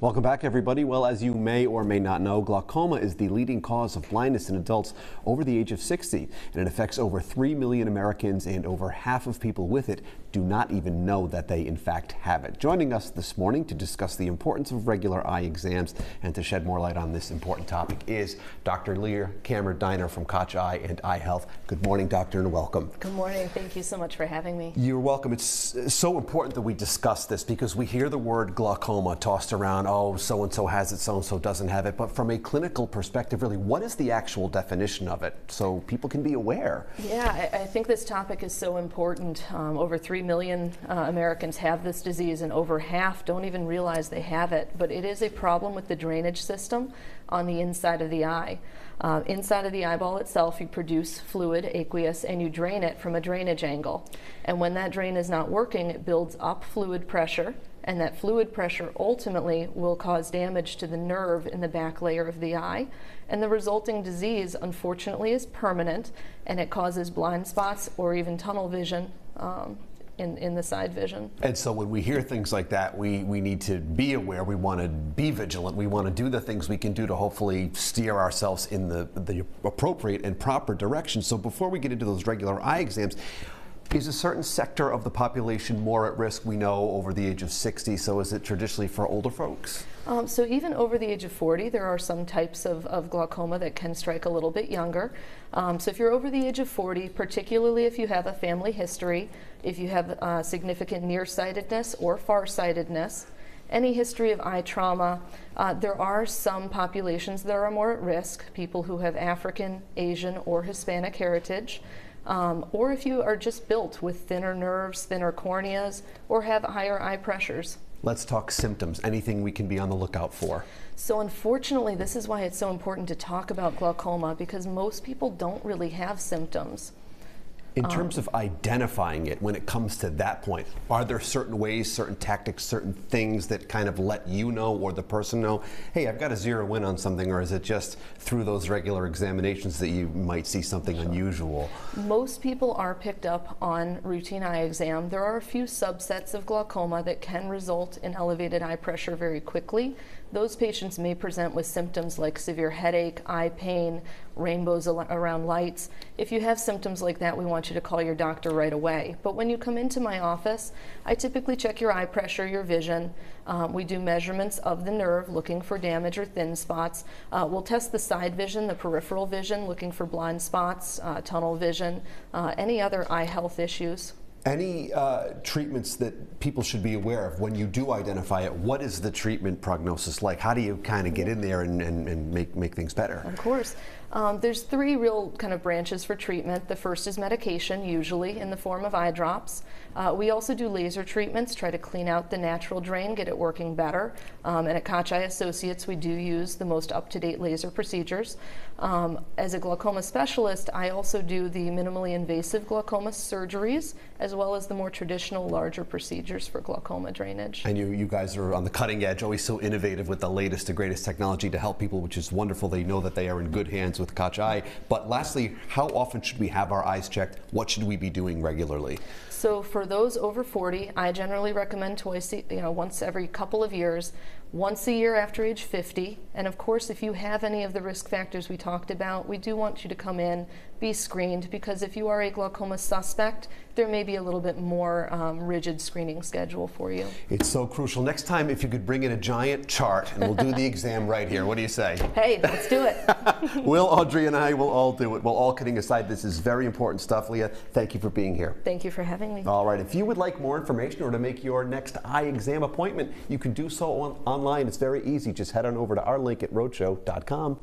Welcome back, everybody. Well, as you may or may not know, glaucoma is the leading cause of blindness in adults over the age of 60, and it affects over 3 million Americans, and over half of people with it do not even know that they in fact have it. Joining us this morning to discuss the importance of regular eye exams and to shed more light on this important topic is Dr. Leah Kammer-Diner from Koch Eye and Eye Health. Good morning, doctor, and welcome. Good morning. Thank you so much for having me. You're welcome. It's so important that we discuss this because we hear the word glaucoma tossed around. Oh, so-and-so has it, so-and-so doesn't have it. But from a clinical perspective, really, what is the actual definition of it so people can be aware? Yeah, I think this topic is so important. Over 3 million Americans have this disease, and over half don't even realize they have it. But it is a problem with the drainage system on the inside of the eye. Inside of the eyeball itself, you produce fluid, aqueous, and you drain it from a drainage angle. And when that drain is not working, it builds up fluid pressure, and that fluid pressure ultimately will cause damage to the nerve in the back layer of the eye. And the resulting disease, unfortunately, is permanent, and it causes blind spots or even tunnel vision in the side vision. And so when we hear things like that, we need to be aware. We want to be vigilant. We want to do the things we can do to hopefully steer ourselves in the appropriate and proper direction. So before we get into those regular eye exams, is a certain sector of the population more at risk? We know over the age of 60, so is it traditionally for older folks? So even over the age of 40, there are some types of glaucoma that can strike a little bit younger. So if you're over the age of 40, particularly if you have a family history, if you have significant nearsightedness or farsightedness, any history of eye trauma, there are some populations that are more at risk, people who have African, Asian, or Hispanic heritage. Or if you are just built with thinner nerves, thinner corneas, or have higher eye pressures. Let's talk symptoms. Anything we can be on the lookout for? So unfortunately, this is why it's so important to talk about glaucoma, because most people don't really have symptoms. In terms of identifying it, when it comes to that point, are there certain ways, certain tactics, certain things that kind of let you know or the person know, hey, I've got to zero in on something, or is it just through those regular examinations that you might see something unusual? Most people are picked up on routine eye exam. There are a few subsets of glaucoma that can result in elevated eye pressure very quickly. Those patients may present with symptoms like severe headache, eye pain, rainbows around lights. If you have symptoms like that, we want you to call your doctor right away. But when you come into my office, I typically check your eye pressure, your vision. We do measurements of the nerve, looking for damage or thin spots. We'll test the side vision, the peripheral vision, looking for blind spots, tunnel vision, any other eye health issues. Any treatments that people should be aware of when you do identify it? What is the treatment prognosis like? How do you kind of get in there and make things better? Of course. There's three real kind of branches for treatment. The first is medication, usually in the form of eye drops. We also do laser treatments, try to clean out the natural drain, get it working better. And at Koch Eye Associates, we do use the most up-to-date laser procedures. As a glaucoma specialist, I also do the minimally invasive glaucoma surgeries, as well as the more traditional, larger procedures for glaucoma drainage. And you guys are on the cutting edge, always so innovative with the latest and greatest technology to help people, which is wonderful. They know that they are in good hands with Koch Eye. But lastly, how often should we have our eyes checked? What should we be doing regularly? So for those over 40, I generally recommend once every couple of years, once a year after age 50. And of course, if you have any of the risk factors we talked about, we do want you to come in, be screened, because if you are a glaucoma suspect, there may be a little bit more rigid screening schedule for you. It's so crucial. Next time, if you could bring in a giant chart and we'll do the exam right here. What do you say? Hey, let's do it. Will, Audrey, and I will all do it. Well, all kidding aside, this is very important stuff. Leah, thank you for being here. Thank you for having me. All right. If you would like more information or to make your next eye exam appointment, you can do so online. It's very easy. Just head on over to our link at roadshow.com.